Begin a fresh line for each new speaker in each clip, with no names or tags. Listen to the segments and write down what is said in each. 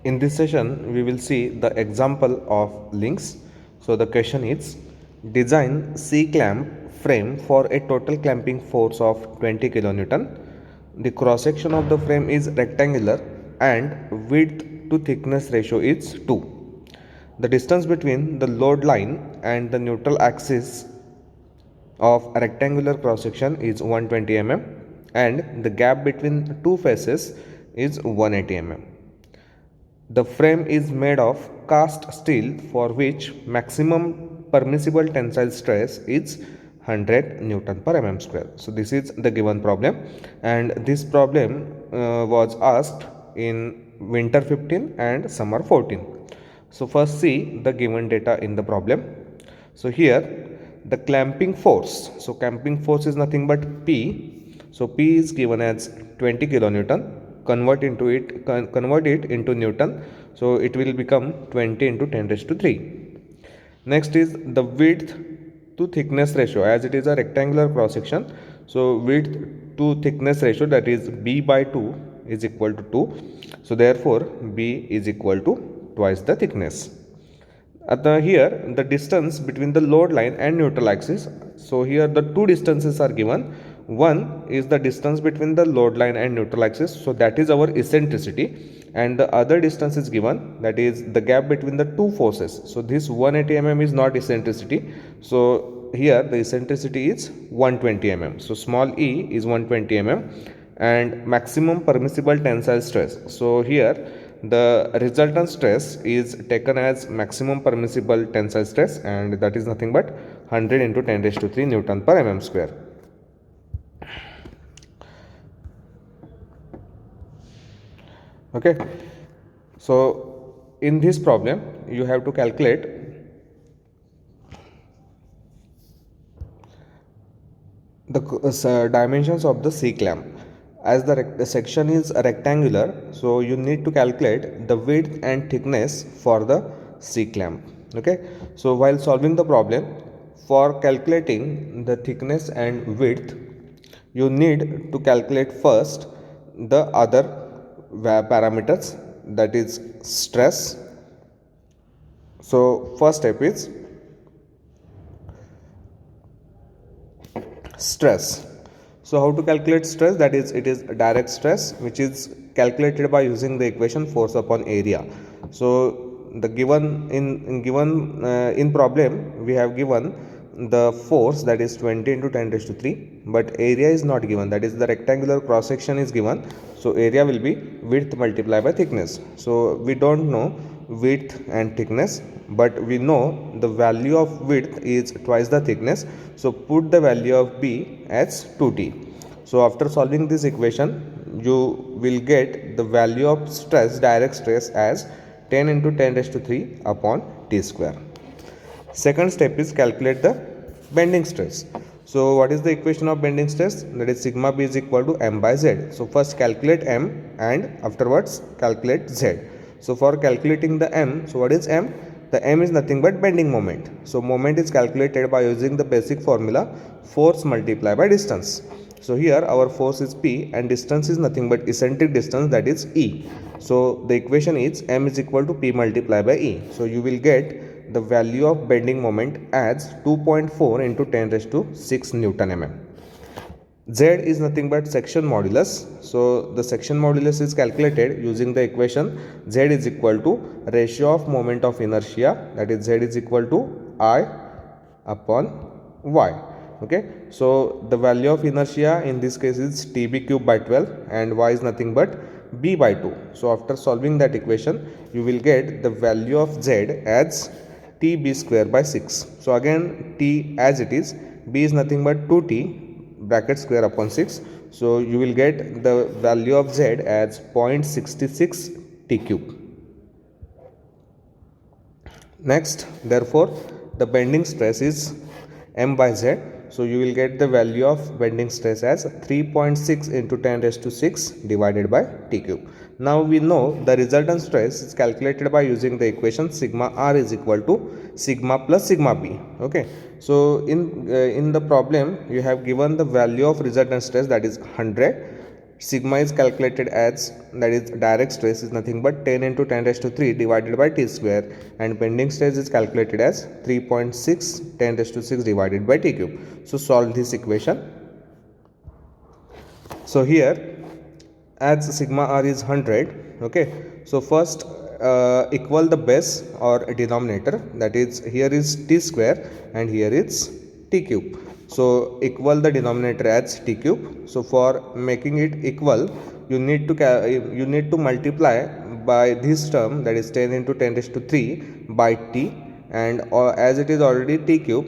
In this session, we will see the example of links. So the question is, design C-clamp frame for a total clamping force of 20 kilonewton. The cross section of the frame is rectangular and width to thickness ratio is 2. The distance between the load line and the neutral axis of a rectangular cross section is 120 mm and the gap between two faces is 180 mm. The frame is made of cast steel for which maximum permissible tensile stress is 100 Newton per mm square. So this is the given problem, and this problem was asked in winter 15 and summer 14. So first see the given data in the problem. So here the clamping force. So clamping force is nothing but P. So P is given as 20 kilonewton. Convert it into Newton. So it will become 20 into 10 raised to 3. Next is the width to thickness ratio, as it is a rectangular cross section. So width to thickness ratio, that is B by 2, is equal to 2. So therefore B is equal to twice the thickness. Here the distance between the load line and neutral axis. So here the two distances are given. One is the distance between the load line and neutral axis, so that is our eccentricity, and the other distance is given, that is the gap between the two forces. So this 180 mm is not eccentricity, so here the eccentricity is 120 mm. So small e is 120 mm and maximum permissible tensile stress. So here the resultant stress is taken as maximum permissible tensile stress, and that is nothing but 100 into 10 raised to 3 Newton per mm square. Okay, so in this problem you have to calculate the dimensions of the C clamp. As the section is rectangular, so you need to calculate the width and thickness for the C clamp. Okay, so while solving the problem, for calculating the thickness and width, you need to calculate first the other parameters, that is stress. So first step is stress. So how to calculate stress? That is, it is direct stress, which is calculated by using the equation force upon area. So the given in problem we have given the force, that is 20 into 10 raised to 3, but area is not given, that is the rectangular cross section is given. So area will be width multiplied by thickness. So we don't know width and thickness, but we know the value of width is twice the thickness. So put the value of B as 2t. So after solving this equation, you will get the value of stress, direct stress, as 10 into 10 raised to 3 upon t square. Second step is calculate the bending stress. So what is the equation of bending stress? That is sigma b is equal to m by z. So first calculate m and afterwards calculate z. So for calculating the m, so what is m? The m is nothing but bending moment. So moment is calculated by using the basic formula, force multiplied by distance. So here our force is P and distance is nothing but eccentric distance, that is E. So the equation is m is equal to P multiplied by E. So you will get the value of bending moment as 2.4 into 10 raised to 6 Newton mm. Z is nothing but section modulus. So the section modulus is calculated using the equation Z is equal to ratio of moment of inertia, that is Z is equal to I upon Y. Okay, so the value of inertia in this case is TB cube by 12 and Y is nothing but B by 2. So after solving that equation, you will get the value of Z as TB square by 6. So again T as it is, B is nothing but 2T bracket square upon 6. So you will get the value of Z as 0.66 T cube. Next, therefore the bending stress is m by z. So you will get the value of bending stress as 3.6 into 10 raised to 6 divided by t cube. Now we know the resultant stress is calculated by using the equation sigma r is equal to sigma plus sigma b. Okay, so in the problem you have given the value of resultant stress, that is 100. Sigma is calculated as, that is direct stress is nothing but 10 into 10 raised to 3 divided by t square, and bending stress is calculated as 3.6 10 raised to 6 divided by t cube. So solve this equation. So here, as sigma r is 100, okay, so first equal the base or denominator, that is here is t square and here is t cube. So equal the denominator as t cube. So for making it equal, you need to multiply by this term, that is 10 into 10 raised to 3 by t, and as it is already t cube,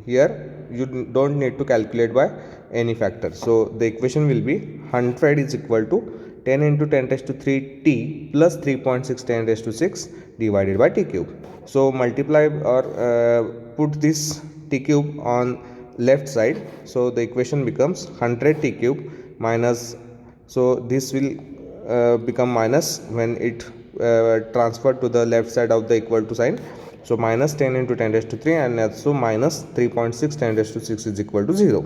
here you don't need to calculate by any factor. So the equation will be 100 is equal to 10 into 10 raised to 3 t plus 3.6 10 raised to 6 divided by t cube. So multiply or put this t cube on left side. So the equation becomes 100 t cube minus, so this will become minus when it transferred to the left side of the equal to sign. So minus 10 into 10 raised to 3 and also minus 3.6 10 raised to 6 is equal to 0.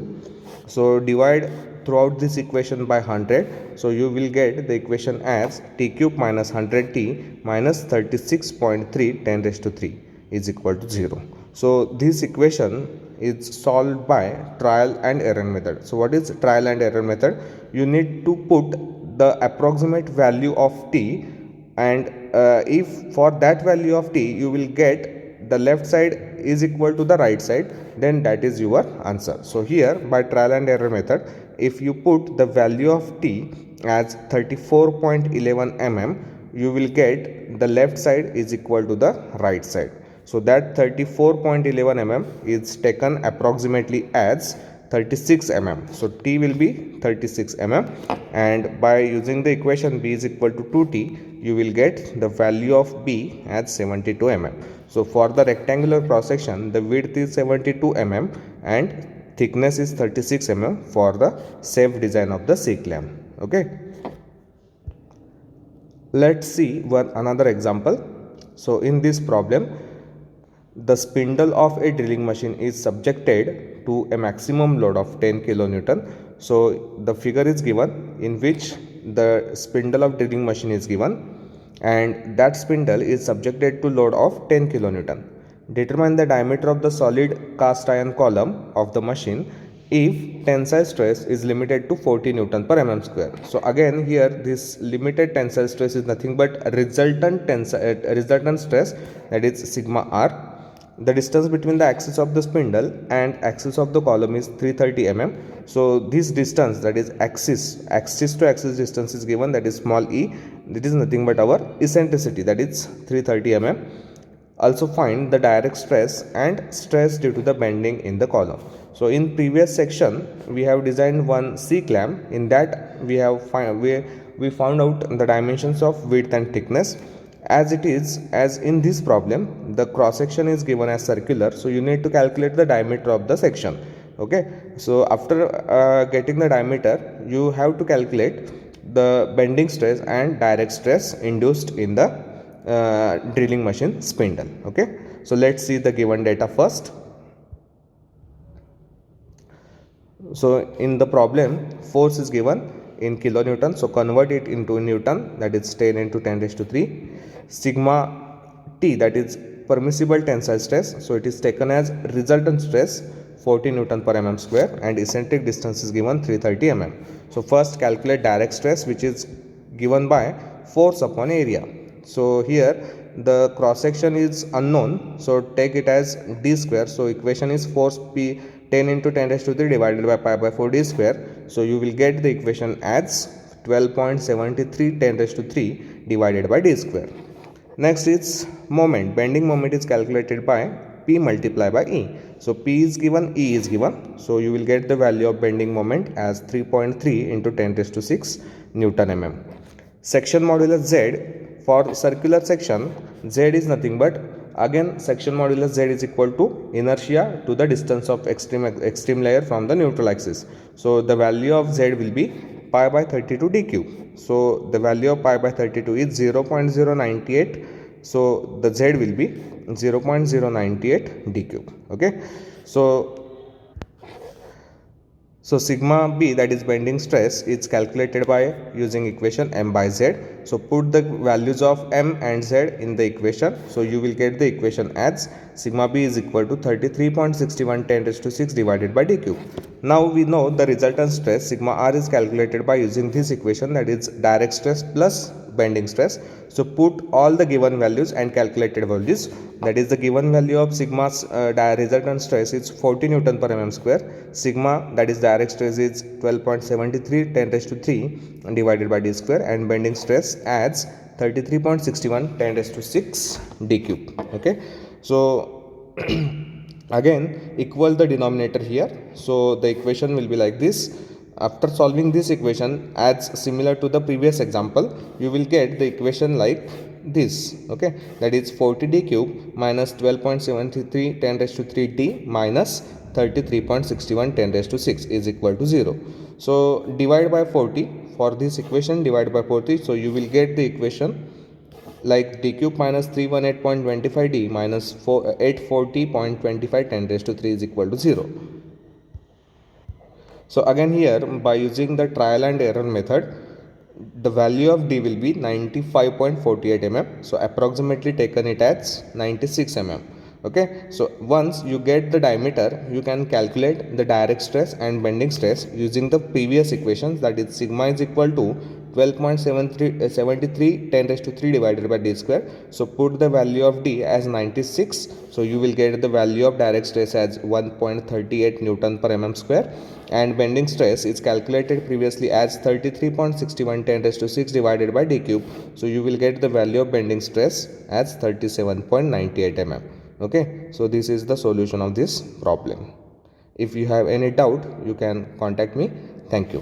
So divide throughout this equation by 100. So you will get the equation as t cube minus 100t minus 36.3 10 raised to 3 is equal to 0. So this equation is solved by trial and error method. So what is trial and error method? You need to put the approximate value of t, and if for that value of t you will get the left side is equal to the right side, then that is your answer. So here by trial and error method, if you put the value of t as 34.11 mm, you will get the left side is equal to the right side. So that 34.11 mm is taken approximately as 36 mm. So t will be 36 mm, and by using the equation b is equal to 2t, you will get the value of b as 72 mm. So for the rectangular cross section, the width is 72 mm and thickness is 36 mm for the safe design of the C clamp. Okay, let's see another example. So in this problem, the spindle of a drilling machine is subjected to a maximum load of 10 kilonewton. So the figure is given in which the spindle of drilling machine is given, and that spindle is subjected to load of 10 kilonewton. Determine the diameter of the solid cast iron column of the machine if tensile stress is limited to 40 Newton per mm square. So again here this limited tensile stress is nothing but resultant stress, that is sigma r. The distance between the axis of the spindle and axis of the column is 330 mm. So this distance, that is axis to axis distance is given, that is small e. It is nothing but our eccentricity, that is 330 mm. Also find the direct stress and stress due to the bending in the column. So in previous section we have designed one C clamp. In that we have found out the dimensions of width and thickness. As in this problem, the cross section is given as circular, so you need to calculate the diameter of the section. Okay, so after getting the diameter, you have to calculate the bending stress and direct stress induced in the drilling machine spindle. Okay, so let's see the given data first. So in the problem, force is given in kilonewton, so convert it into newton, that is 10 into 10 raised to 3. Sigma t, that is permissible tensile stress, so it is taken as resultant stress 40 Newton per mm square, and eccentric distance is given 330 mm. So first calculate direct stress, which is given by force upon area. So here the cross section is unknown, so take it as d square. So equation is force p 10 into 10 raised to 3 divided by pi by 4 d square. So you will get the equation as 12.73 10 raised to 3 divided by d square. Next is moment. Bending moment is calculated by p multiplied by e. So p is given, e is given. So you will get the value of bending moment as 3.3 into 10 raised to 6 Newton mm. Section modulus z. For circular section, z is nothing but, again section modulus z is equal to inertia to the distance of extreme layer from the neutral axis. So the value of z will be pi by 32 d cube. So the value of pi by 32 is 0.098. So the z will be 0.098 d cube. Okay, so So sigma B, that is bending stress, is calculated by using equation m by z. So put the values of m and z in the equation. So you will get the equation as sigma B is equal to 33.61 10 raised to 6 divided by d cube. Now we know the resultant stress sigma R is calculated by using this equation, that is direct stress plus bending stress. So put all the given values and calculated values. That is, the given value of sigma's resultant stress is 40 Newton per mm square. Sigma, that is direct stress, is 12.73 10 raised to 3 divided by d square, and bending stress adds 33.61 10 raised to 6 d cube. Okay, so again equal the denominator here. So the equation will be like this. After solving this equation as similar to the previous example, you will get the equation like this. Okay, that is 40d cube minus 12.73 10 raised to 3d minus 33.61 10 raised to 6 is equal to 0. So divide by 40 for this equation, divide by 40. So you will get the equation like d cube minus 318.25 d minus 840.25 10 raised to 3 is equal to 0. So again here, by using the trial and error method, the value of d will be 95.48 mm. So approximately taken it as 96 mm. Okay, so once you get the diameter, you can calculate the direct stress and bending stress using the previous equations, that is sigma is equal to 12.73 10 raised to 3 divided by d square. So put the value of d as 96. So you will get the value of direct stress as 1.38 Newton per mm square, and bending stress is calculated previously as 33.61 10 raised to 6 divided by d cube. So you will get the value of bending stress as 37.98 mm. Okay, so this is the solution of this problem. If you have any doubt, you can contact me. Thank you.